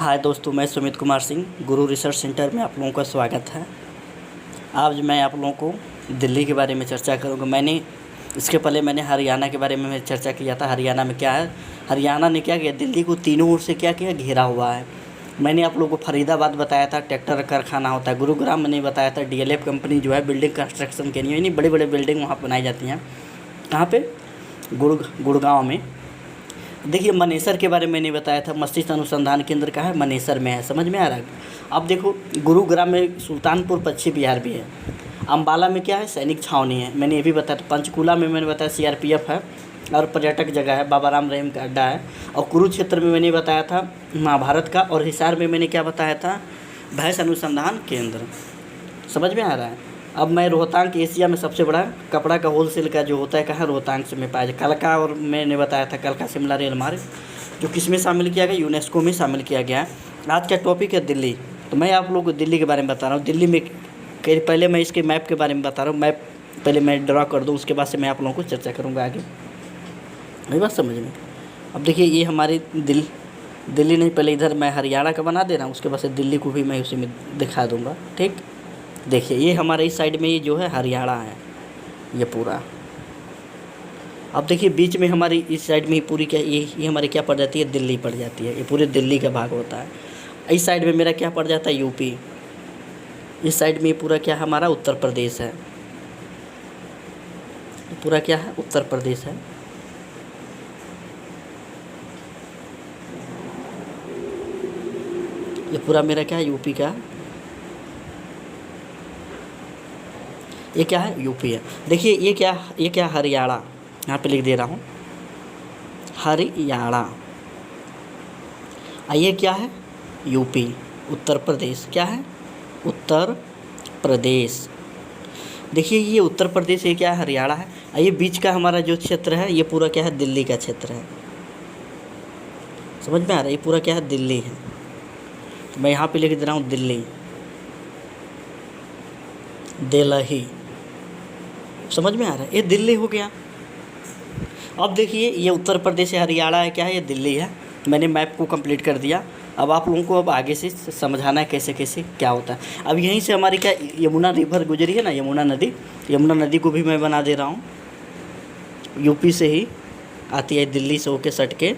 हाय दोस्तों, मैं सुमित कुमार सिंह गुरु research centre में आप लोगों का स्वागत है। आज मैं आप लोगों को दिल्ली के बारे में चर्चा करूंगा। इसके पहले मैंने हरियाणा के बारे में चर्चा किया था। हरियाणा में क्या है, हरियाणा ने क्या किया, दिल्ली को तीनों ओर से क्या किया, घेरा हुआ है। मैंने आप लोगों को फरीदाबाद बताया था, ट्रैक्टर कारखाना होता है। गुरुग्राम मैंने बताया था, DLF कंपनी जो है बिल्डिंग कंस्ट्रक्शन के लिए, यानी बड़े बड़े बिल्डिंग वहाँ बनाई जाती हैं। कहाँ पे? गुड़गांव में। देखिए, मनेसर के बारे में मैंने बताया था, मस्तिष्क अनुसंधान केंद्र का है, मनेसर में है। समझ में आ रहा है? अब देखो, गुरुग्राम में सुल्तानपुर पश्चिम बिहार भी है। अम्बाला में क्या है, सैनिक छावनी है, मैंने ये भी बताया था। पंचकूला में मैंने बताया CRPF है और पर्यटक जगह है, बाबा राम रहीम का अड्डा है। और कुरुक्षेत्र में मैंने बताया था महाभारत का। और हिसार में मैंने क्या बताया था, भैंस अनुसंधान केंद्र। समझ में आ रहा है? अब मैं रोहतांग एशिया में सबसे बड़ा कपड़ा का होलसेल का जो होता है कहाँ, रोहतांग से में पाया जाए। कलका, और मैंने बताया था कलका शिमला रेल मार्ग जो किस में शामिल किया गया, यूनेस्को में शामिल किया गया है। आज का टॉपिक है दिल्ली। तो मैं आप लोगों को दिल्ली के बारे में बता रहा हूँ। दिल्ली में पहले मैं इसके मैप के बारे में बता रहा हूँ। मैप पहले मैं ड्रा कर दूँ, उसके बाद से मैं आप लोगों को चर्चा करूँगा आगे। मेरी बात समझ में? अब देखिए, ये हमारी दिल्ली नहीं, पहले इधर मैं हरियाणा का बना दे रहा हूँ, उसके बाद से दिल्ली को भी मैं उसी में दिखा दूँगा। ठीक, देखिए ये हमारे इस साइड में ये जो है हरियाणा है, ये पूरा। अब देखिए, बीच में हमारी इस साइड में पूरी क्या, ये हमारी क्या पड़ जाती है, दिल्ली पड़ जाती है। ये पूरे दिल्ली का भाग होता है। इस साइड में मेरा क्या पड़ जाता है, यूपी। इस साइड में पूरा क्या हमारा उत्तर प्रदेश है। पूरा क्या है, उत्तर प्रदेश है। ये पूरा मेरा क्या है, यूपी का। ये क्या है, यूपी है। देखिए ये क्या हरियाणा, यहाँ पे लिख दे रहा हूँ हरियाणा। ये क्या है, यूपी। उत्तर प्रदेश क्या है, उत्तर प्रदेश। देखिए ये उत्तर प्रदेश, ये क्या है, हरियाणा है। ये बीच का हमारा जो क्षेत्र है, ये पूरा क्या है, दिल्ली का क्षेत्र है। समझ में आ रहा है? ये पूरा क्या है, दिल्ली है। तो मैं यहाँ पे लिख दे रहा हूँ दिल्ली, दिल्ली। समझ में आ रहा है? ये दिल्ली हो गया। अब देखिए, ये उत्तर प्रदेश है, हरियाणा है, क्या है, ये दिल्ली है। मैंने मैप को कंप्लीट कर दिया। अब आप लोगों को अब आगे से समझाना है कैसे कैसे क्या होता है। अब यहीं से हमारी क्या, यमुना रिवर गुजरी है ना, यमुना नदी को भी मैं बना दे रहा हूँ। यूपी से ही आती है, दिल्ली से होके सट के,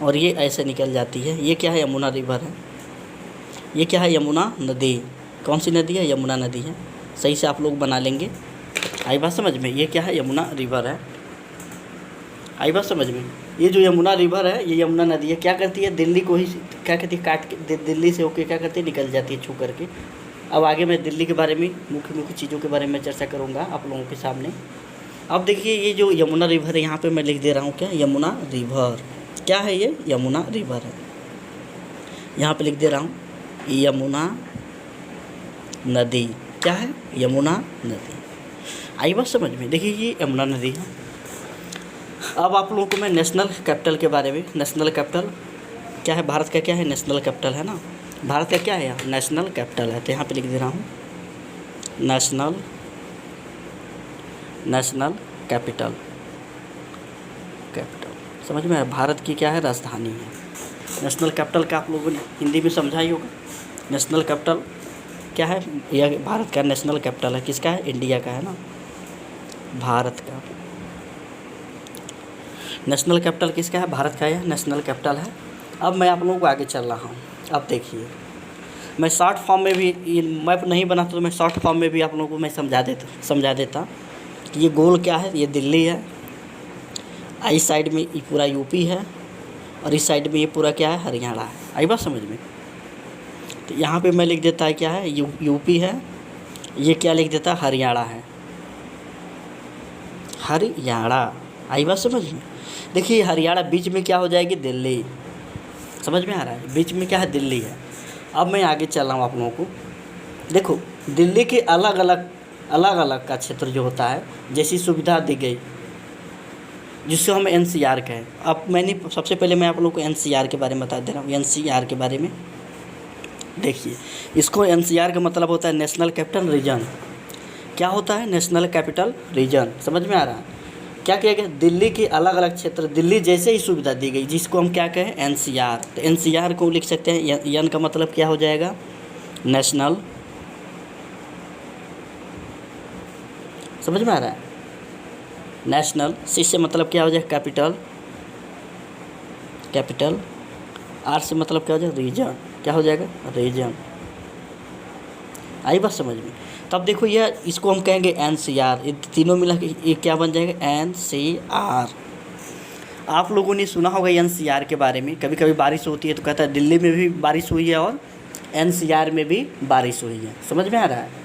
और ये ऐसे निकल जाती है। ये क्या है, यमुना रिवर है। ये क्या है, यमुना नदी। कौन सी नदी है, यमुना नदी है। सही से आप लोग बना लेंगे। आई बात समझ में? ये क्या है, यमुना रिवर है। आई बात समझ में? ये जो यमुना रिवर है, ये यमुना नदी है। क्या करती है, दिल्ली को ही क्या कहती है, काट के दिल्ली से होके क्या करती है, निकल जाती है छू करके। अब आगे मैं दिल्ली के बारे में मुख्य चीज़ों के बारे में चर्चा करूँगा आप लोगों के सामने। अब देखिए, ये जो यमुना रिवर है, यहाँ पर मैं लिख दे रहा हूँ क्या, यमुना रिवर। क्या है ये, यमुना रिवर है। यहाँ पर लिख दे रहा हूँ यमुना नदी। क्या है, यमुना नदी। आई बात समझ में? देखिए ये यमुना नदी है। अब आप लोगों को मैं नेशनल कैपिटल के बारे में, नेशनल कैपिटल क्या है, भारत का क्या है, नेशनल कैपिटल है ना। भारत का क्या है, नेशनल कैपिटल है। तो यहाँ पे लिख दे रहा हूँ नेशनल कैपिटल। समझ में आया? भारत की क्या है, राजधानी है। नेशनल कैपिटल का आप लोगों ने हिंदी में समझा ही होगा। नेशनल कैपिटल क्या है, यह भारत का नेशनल कैपिटल है। किसका है, इंडिया का है ना, भारत का। नेशनल कैपिटल किसका है, भारत का, यह नेशनल कैपिटल है। अब मैं आप लोगों को आगे चल रहा हूँ। अब देखिए, मैं शॉर्ट फॉर्म में भी, ये मैप नहीं बनाता तो मैं शॉर्ट फॉर्म में भी आप लोगों को मैं समझा देता कि ये गोल क्या है, ये दिल्ली है। इस साइड में ये पूरा यूपी है, और इस साइड में ये पूरा क्या है, हरियाणा है। आई बात समझ में? तो यहाँ पे मैं लिख देता है क्या है, यूपी है। ये क्या लिख देता है, हरियाणा है, हरियाणा। आई बात समझ में? देखिए हरियाणा बीच में क्या हो जाएगी, दिल्ली। समझ में आ रहा है? बीच में क्या है, दिल्ली है। अब मैं आगे चल रहा हूँ आप लोगों को। देखो, दिल्ली के अलग अलग का क्षेत्र जो होता है, जैसी सुविधा दी गई, जिसको हम NCR कहें। अब मैंने सबसे पहले मैं आप लोगों को NCR के बारे में बता दे रहा हूँ। NCR के बारे में देखिए, इसको NCR का मतलब होता है नेशनल कैपिटल रीजन। क्या होता है, नेशनल कैपिटल रीजन। समझ में आ रहा है? क्या किया गया, दिल्ली के अलग अलग क्षेत्र, दिल्ली जैसे ही सुविधा दी गई, जिसको हम क्या कहें, एनसीआर। तो एनसीआर को लिख सकते हैं, एन का मतलब क्या हो जाएगा, नेशनल, समझ में आ रहा है, नेशनल। सी से मतलब क्या हो जाएगा, कैपिटल, कैपिटल। आर से मतलब क्या हो जाएगा, रीजन, क्या हो जाएगा, रीजन। आई बात समझ में। तब देखो ये, इसको हम कहेंगे एनसीआर, ये तीनों मिला के ये क्या बन जाएगा, एनसीआर। आप लोगों ने सुना होगा एनसीआर के बारे में, कभी कभी बारिश होती है तो कहता है दिल्ली में भी बारिश हुई है और एनसीआर में भी बारिश हुई है, समझ में आ रहा है।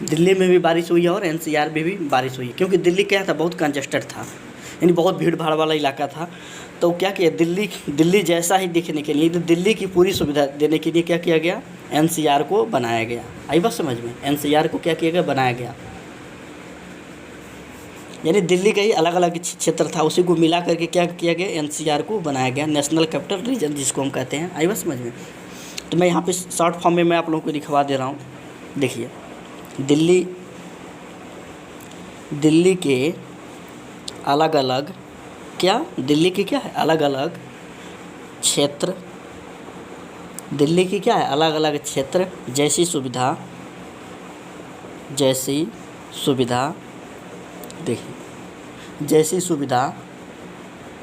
दिल्ली में भी बारिश हुई है और एनसीआर में भी बारिश हुई है, क्योंकि दिल्ली क्या था, बहुत कंजस्टेड था, यानी बहुत भीड़ भाड़ वाला इलाका था। तो क्या किया, दिल्ली जैसा ही दिखने के लिए, तो दिल्ली की पूरी सुविधा देने के लिए क्या किया गया, एनसीआर को बनाया गया। आई बात समझ में, एनसीआर को क्या किया गया, बनाया गया। यानी दिल्ली का ही अलग अलग क्षेत्र था, उसी को मिला करके क्या किया गया, एनसीआर को बनाया गया, नेशनल कैपिटल रीजन जिसको हम कहते हैं। आई बात समझ में। तो मैं यहाँ पे शॉर्ट फॉर्म में मैं आप लोगों को लिखवा दे रहा हूँ। देखिए, दिल्ली के अलग अलग क्या, दिल्ली की क्या है, अलग अलग क्षेत्र, दिल्ली की क्या है, अलग अलग क्षेत्र, जैसी सुविधा देखिए, जैसी सुविधा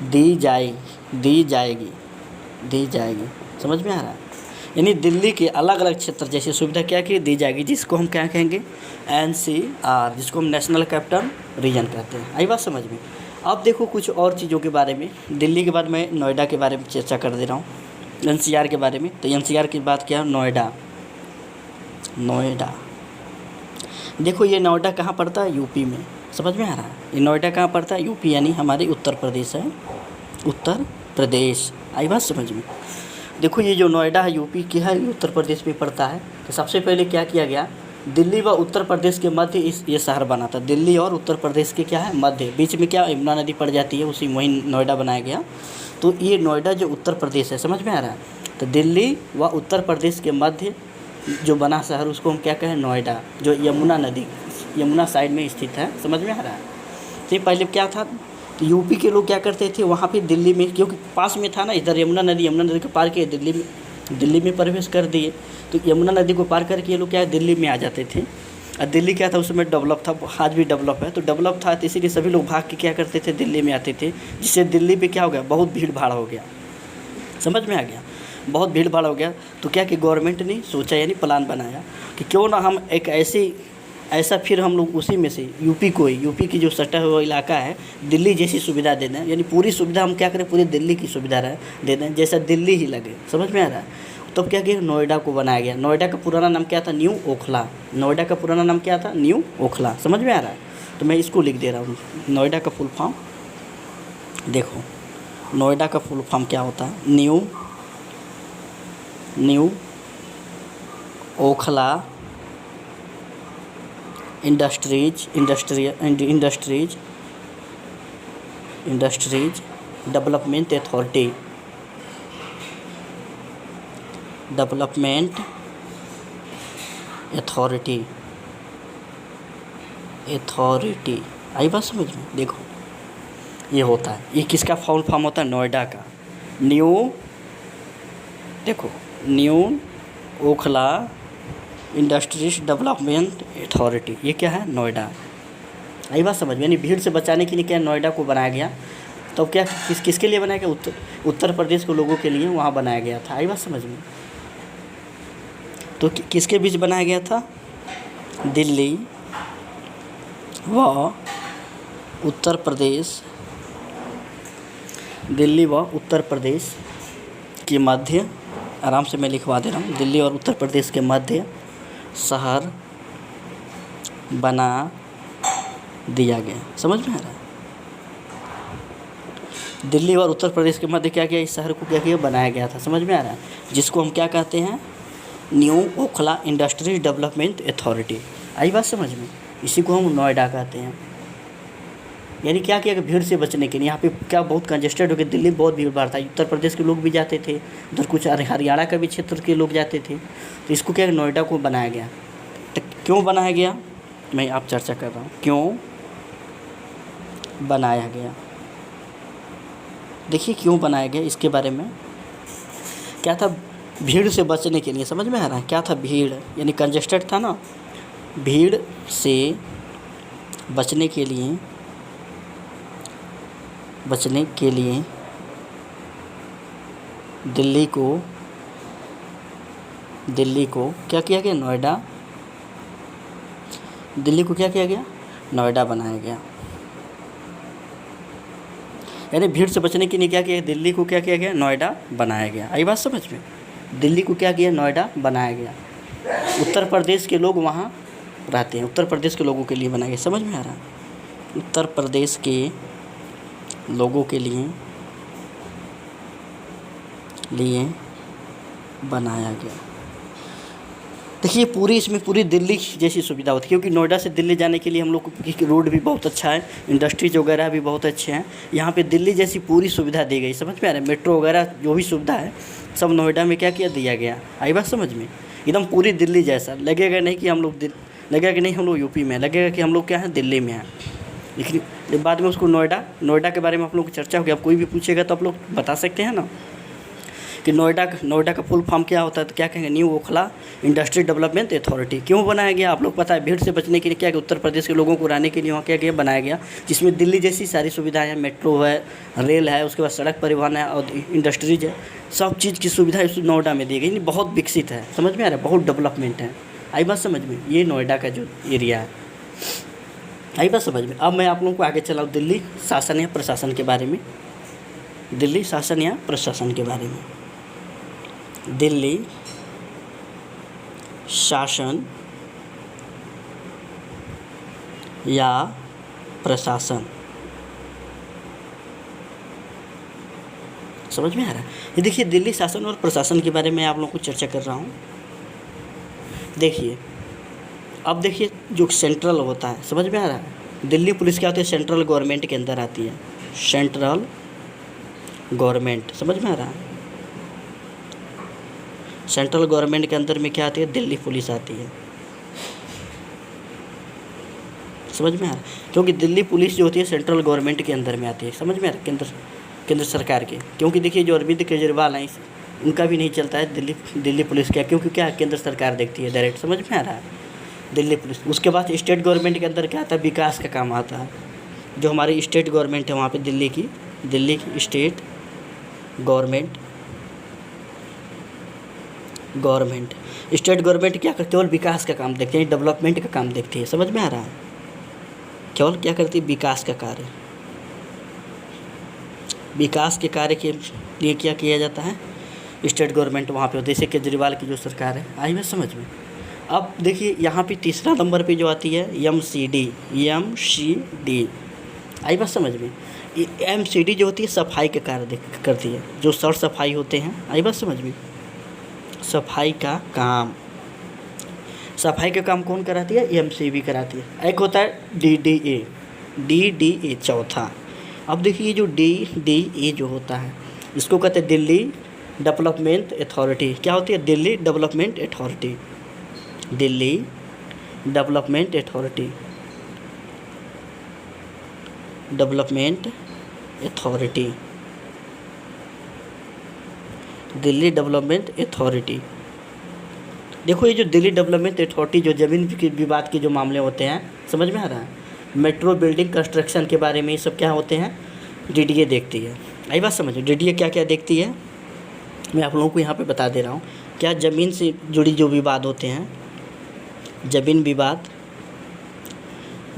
दी जाएगी, समझ में आ रहा है। यानी दिल्ली के अलग अलग क्षेत्र जैसी सुविधा क्या की दी जाएगी, जिसको हम क्या कहेंगे, एनसीआर, जिसको हम नेशनल कैपिटल रीजन कहते हैं। आई बात समझ में। अब देखो कुछ और चीज़ों के बारे में, दिल्ली के बाद मैं नोएडा के बारे में चर्चा कर दे रहा हूँ, एनसीआर के बारे में। तो एनसीआर की बात क्या है, नोएडा। देखो ये नोएडा कहाँ पड़ता है, यूपी में, समझ में आ रहा है। ये नोएडा कहाँ पड़ता है, यूपी, यानी हमारी उत्तर प्रदेश है, उत्तर प्रदेश। आई बात समझ में। देखो ये जो नोएडा है यूपी की है, ये उत्तर प्रदेश में पड़ता है। तो सबसे पहले क्या किया गया, दिल्ली व उत्तर प्रदेश के मध्य ये शहर बना था। दिल्ली और उत्तर प्रदेश के क्या है, मध्य, बीच में क्या यमुना नदी पड़ जाती है, उसी वहीं नोएडा बनाया गया। तो ये नोएडा जो उत्तर प्रदेश है, समझ में आ रहा है। तो दिल्ली व उत्तर प्रदेश के मध्य जो बना शहर, उसको हम क्या कहें, नोएडा, जो यमुना साइड में स्थित है, समझ में आ रहा है। तो पहले क्या था, तो यूपी के लोग क्या करते थे, वहाँ पे दिल्ली में, क्योंकि पास में था ना, इधर यमुना नदी को पार किए दिल्ली में प्रवेश कर दिए। तो यमुना नदी को पार करके ये लोग क्या है, दिल्ली में आ जाते थे। और दिल्ली क्या था, उस समय डेवलप था, आज भी डेवलप है। तो डेवलप था, तो इसीलिए सभी लोग भाग के क्या करते थे, दिल्ली में आते थे, जिससे दिल्ली पे क्या हो गया, बहुत भीड़ भाड़ हो गया, समझ में आ गया, बहुत भीड़ भाड़ हो गया। तो क्या कि गवर्नमेंट ने सोचा, यानी प्लान बनाया कि क्यों ना हम एक ऐसा फिर हम लोग उसी में से यूपी की जो सटा हुआ इलाका है, दिल्ली जैसी सुविधा दे दें, यानी पूरी सुविधा हम क्या करें, पूरी दिल्ली की सुविधा दे दें, जैसा दिल्ली ही लगे, समझ में आ रहा है। तो क्या किया, नोएडा को बनाया गया। नोएडा का पुराना नाम क्या था, न्यू ओखला। नोएडा का पुराना नाम क्या था, न्यू ओखला, समझ में आ रहा है। तो मैं इसको लिख दे रहा हूँ, नोएडा का फुल फॉर्म। देखो नोएडा का फुल फॉर्म क्या होता है, New Okhla industries development authority. आई बात समझ में। देखो ये होता है, ये किसका फुल फॉर्म होता है, नोएडा का। New Okhla industries development authority, ये क्या है, नोएडा। आई बात समझ में। यानी भीड़ से बचाने के लिए क्या नोएडा को बनाया गया। तो क्या किसके लिए बनाया गया, उत्तर प्रदेश के लोगों के लिए वहाँ बनाया गया था। आई बात समझ में। तो किसके बीच बनाया गया था, दिल्ली व उत्तर प्रदेश के मध्य, आराम से मैं लिखवा दे रहा हूँ, दिल्ली और उत्तर प्रदेश के मध्य शहर बना दिया गया, समझ में आ रहा है। दिल्ली और उत्तर प्रदेश के मध्य क्या किया, इस शहर को क्या किया, बनाया गया था, समझ में आ रहा है। जिसको हम क्या कहते हैं, New Okhla industries development authority. आई बात समझ में। इसी को हम नोएडा कहते हैं। यानी क्या किया कि भीड़ से बचने के लिए, यहाँ पे क्या बहुत कंजेस्टेड हो गया, दिल्ली बहुत भीड़ भाड़ था, उत्तर प्रदेश के लोग भी जाते थे, उधर कुछ हरियाणा का भी क्षेत्र के लोग जाते थे। तो इसको क्या, नोएडा को बनाया गया। तो क्यों बनाया गया, मैं आप चर्चा कर रहा हूँ, बनाया गया। देखिए क्यों बनाया गया, इसके बारे में क्या था, भीड़ से बचने के लिए। समझ में आ रहा है, क्या था, भीड़ यानी कंजेस्टेड था ना, भीड़ से बचने के लिए दिल्ली को क्या किया गया, नोएडा बनाया गया। यानी भीड़ से बचने के लिए क्या किया, दिल्ली को क्या किया गया, नोएडा बनाया गया। आई बात समझ में, दिल्ली को क्या किया, नोएडा बनाया गया। उत्तर प्रदेश के लोग वहाँ रहते हैं, उत्तर प्रदेश के लोगों के लिए बनाया गया। समझ में आ रहा है, उत्तर प्रदेश के लोगों के लिए बनाया गया। देखिए इसमें पूरी दिल्ली जैसी सुविधा होती है, क्योंकि नोएडा से दिल्ली जाने के लिए हम लोग को रोड भी बहुत अच्छा है, इंडस्ट्रीज वगैरह भी बहुत अच्छे हैं। यहाँ पे दिल्ली जैसी पूरी सुविधा दी गई। समझ में आ रहा है, मेट्रो वगैरह जो भी सुविधा है सब नोएडा में क्या किया, दिया गया। आई बात समझ में, एकदम पूरी दिल्ली जैसा लगेगा नहीं कि हम लोग यूपी में, लगेगा कि हम लोग क्या है, दिल्ली में हैं। लेकिन बाद में उसको नोएडा के बारे में आप लोग की चर्चा होगी। अब कोई भी पूछेगा तो आप लोग बता सकते हैं ना कि नोएडा का फुल फॉर्म क्या होता है, तो क्या कहेंगे, new Okhla industry development authority. क्यों बनाया गया, आप लोग पता है, भीड़ से बचने के लिए क्या, उत्तर प्रदेश के लोगों को रहने के लिए वहाँ क्या गया, बनाया गया, जिसमें दिल्ली जैसी सारी सुविधाएं हैं, मेट्रो है, रेल है, उसके बाद सड़क परिवहन है और इंडस्ट्रीज है, सब चीज़ की सुविधा इस नोएडा में दी गई। बहुत विकसित है, समझ में आ रहा है, बहुत डेवलपमेंट है। आई बात समझ में, ये नोएडा का जो एरिया है, आई बात समझ में। अब मैं आप लोगों को आगे चलाऊँ दिल्ली शासन या प्रशासन के बारे में, दिल्ली शासन या प्रशासन के बारे में। दिल्ली शासन या प्रशासन, समझ में आ रहा है। ये देखिए दिल्ली शासन और प्रशासन के बारे में आप लोगों को चर्चा कर रहा हूँ। देखिए अब देखिए जो सेंट्रल होता है, समझ में आ रहा है, दिल्ली पुलिस क्या होती है, सेंट्रल गवर्नमेंट के अंदर आती है, सेंट्रल गवर्नमेंट, समझ में आ रहा है, सेंट्रल गवर्नमेंट के अंदर में क्या आती है, दिल्ली पुलिस आती है। समझ में आ रहा है, क्योंकि दिल्ली पुलिस जो होती है सेंट्रल गवर्नमेंट के अंदर में आती है। समझ में आ रहा है, केंद्र सरकार के, क्योंकि देखिए जो अरविंद केजरीवाल हैं उनका भी नहीं चलता है दिल्ली पुलिस क्या, क्योंकि क्या केंद्र सरकार देखती है डायरेक्ट। समझ में आ रहा है, दिल्ली पुलिस। उसके बाद स्टेट गवर्नमेंट के अंदर क्या आता है, विकास का काम आता है। जो हमारी स्टेट गवर्नमेंट है वहाँ पे दिल्ली की स्टेट गवर्नमेंट स्टेट गवर्नमेंट क्या करती है, केवल विकास का काम देखते हैं, डेवलपमेंट का काम देखती है। समझ में आ रहा है, केवल क्या करती है, विकास का कार्य, विकास के कार्य के लिए क्या किया जाता है, स्टेट गवर्नमेंट वहाँ पे, जैसे केजरीवाल की जो सरकार है। आई बात समझ में। अब देखिए यहाँ पे तीसरा नंबर पे जो आती है MCD, आई बात समझ में। MCD जो होती है सफाई के कार्य करती है, जो सर सफाई होते हैं। आई बात समझ में, सफाई का काम कौन कराती है, MCB कराती है। एक होता है DDA चौथा। अब देखिए जो DDA जो होता है इसको कहते हैं दिल्ली डेवलपमेंट अथॉरिटी। क्या होती है, Delhi development authority, Delhi development authority, Delhi development authority. देखो ये जो दिल्ली डेवलपमेंट अथॉरिटी जो ज़मीन के विवाद के जो मामले होते हैं, समझ में आ रहा है, मेट्रो बिल्डिंग कंस्ट्रक्शन के बारे में ये सब क्या होते हैं, DDA देखती है। आई बात समझो, DDA क्या क्या देखती है, मैं आप लोगों को यहाँ पे बता दे रहा हूँ। क्या ज़मीन से जुड़ी जो विवाद होते हैं, ज़मीन विवाद,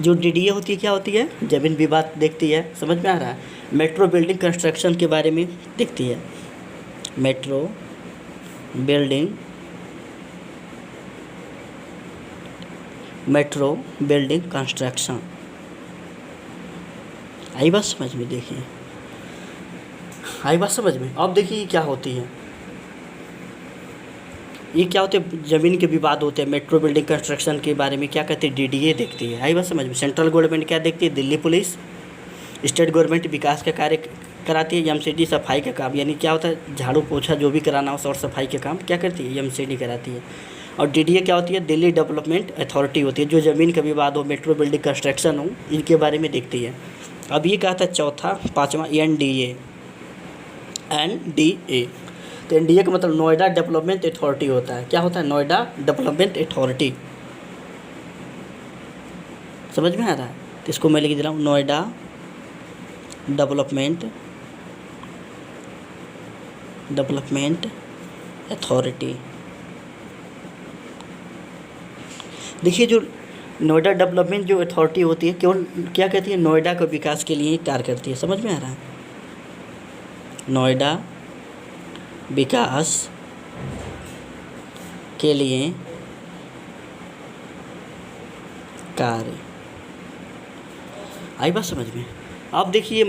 जो DDA होती है क्या होती है, ज़मीन विवाद देखती है। समझ में आ रहा है। मेट्रो बिल्डिंग कंस्ट्रक्शन के बारे में देखती है, मेट्रो बिल्डिंग कंस्ट्रक्शन। आई बात समझ में, देखिए आई बात समझ में। अब देखिए क्या होती है, ये क्या होते हैं, ज़मीन के विवाद होते हैं, मेट्रो बिल्डिंग कंस्ट्रक्शन के बारे में क्या कहते हैं, DDA देखती है। आई बात समझ में। सेंट्रल गवर्नमेंट क्या देखती है, दिल्ली पुलिस। स्टेट गवर्नमेंट विकास का कार्य कराती है, MCD सफाई का काम, यानी क्या होता है, झाड़ू पोछा जो भी कराना हो और सफाई के काम क्या करती है, MCD कराती है। और DDA क्या होती है, दिल्ली डेवलपमेंट अथॉरिटी होती है, जो ज़मीन का विवाद हो, मेट्रो बिल्डिंग कंस्ट्रक्शन हो, इनके बारे में देखती है। अब ये कहा था चौथा, पाँचवा NDA। तो NDA का मतलब नोएडा डेवलपमेंट अथॉरिटी होता है। क्या होता है? Noida development authority. समझ में आ रहा है? तो इसको मैं लिख दे रहा हूँ, नोएडा डेवलपमेंट अथॉरिटी। देखिए, जो नोएडा डेवलपमेंट जो अथॉरिटी होती है, केवल क्या कहती है? नोएडा के विकास के लिए कार्य करती है। समझ में आ रहा है? नोएडा विकास के लिए कार्य। आई बात समझ में? अब देखिए,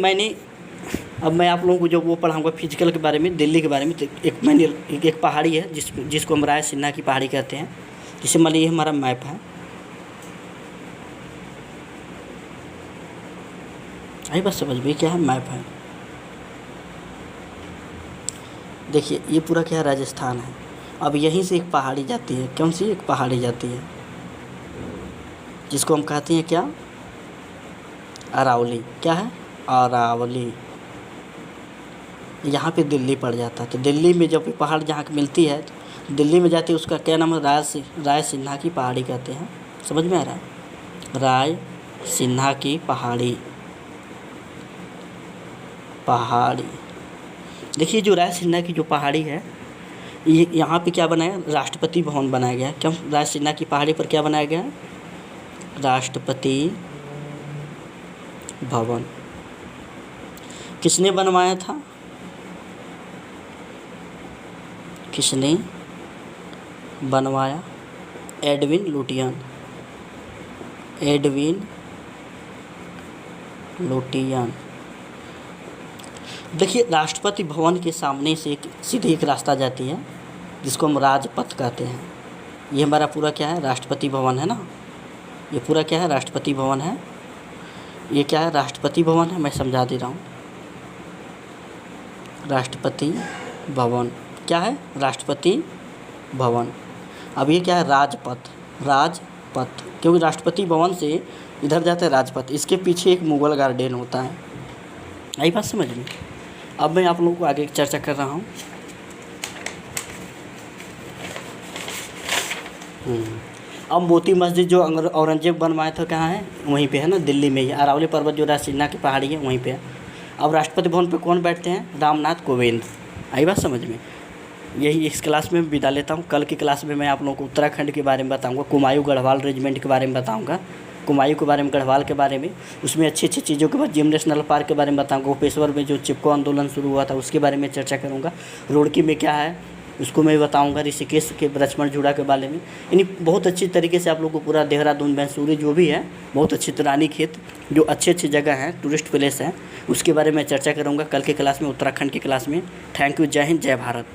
अब मैं आप लोगों को जो वो पढ़ाऊँगा फिजिकल के बारे में, दिल्ली के बारे में। तो एक पहाड़ी है जिसको हम राय सिन्हा की पहाड़ी कहते हैं। जैसे मान लीजिए ये हमारा मैप है। आई बात समझ में? क्या है? मैप है। देखिए, ये पूरा क्या है? राजस्थान है। अब यहीं से एक पहाड़ी जाती है। कौन सी? एक पहाड़ी जाती है जिसको हम कहते हैं क्या? अरावली। क्या है? अरावली। यहाँ पे दिल्ली पड़ जाता है। तो दिल्ली में जब पहाड़ जहाँ की मिलती है, दिल्ली में जाती है, उसका क्या नाम है? राय सिन्हा की पहाड़ी कहते हैं। समझ में आ रहा है? राय सिन्हा की पहाड़ी। देखिए, जो राय सिन्हा की जो पहाड़ी है, ये यहाँ पे क्या बनाया? राष्ट्रपति भवन बनाया गया। क्यों? राय सिन्हा की पहाड़ी पर क्या बनाया गया? राष्ट्रपति भवन। किसने बनवाया था? किसने बनवाया? Edwin Lutyens. देखिए, राष्ट्रपति भवन के सामने से सीधे एक रास्ता जाती है जिसको हम राजपथ कहते हैं। ये हमारा पूरा क्या है? राष्ट्रपति भवन है ना। ये पूरा क्या है? राष्ट्रपति भवन है। ये क्या है? राष्ट्रपति भवन है। मैं समझा दे रहा हूँ। राष्ट्रपति भवन क्या है? राष्ट्रपति भवन। अब ये क्या है? राजपथ, क्योंकि राष्ट्रपति भवन से इधर जाता है राजपथ। इसके पीछे एक मुगल गार्डन होता है। आई बात समझ में? अब मैं आप लोगों को आगे चर्चा कर रहा हूँ। अब मोती मस्जिद जो औरंगजेब बनवाया था, कहाँ है? वहीं पे है ना, दिल्ली में ही। अरावली पर्वत जो राय सिन्हा की पहाड़ी है, वहीं पे है। अब राष्ट्रपति भवन पे कौन बैठते हैं? रामनाथ कोविंद। आई बात समझ में? यही इस क्लास में विदा लेता हूँ। कल की क्लास में मैं आप लोगों को उत्तराखंड के बारे में बताऊँगा, कुमायूं गढ़वाल रेजिमेंट के बारे में बताऊँगा, कुमायूं के बारे में, गढ़वाल के बारे में। उसमें अच्छी अच्छी चीज़ों के बाद जिम नेशनल पार्क के बारे में बताऊँगा। गोपेश्वर में जो चिपको आंदोलन शुरू हुआ था उसके बारे में चर्चा करूँगा। रुड़की में क्या है उसको मैं बताऊँगा। ऋषिकेश के लक्ष्मण झूला के बारे में। यानी बहुत अच्छी तरीके से आप लोग को पूरा देहरादून, मैसूरी जो भी है, बहुत अच्छी रानीखेत, जो अच्छी अच्छी जगह हैं, टूरिस्ट प्लेस हैं, उसके बारे में चर्चा करूँगा कल के क्लास में, उत्तराखंड की क्लास में। Thank you. जय हिंद, जय भारत।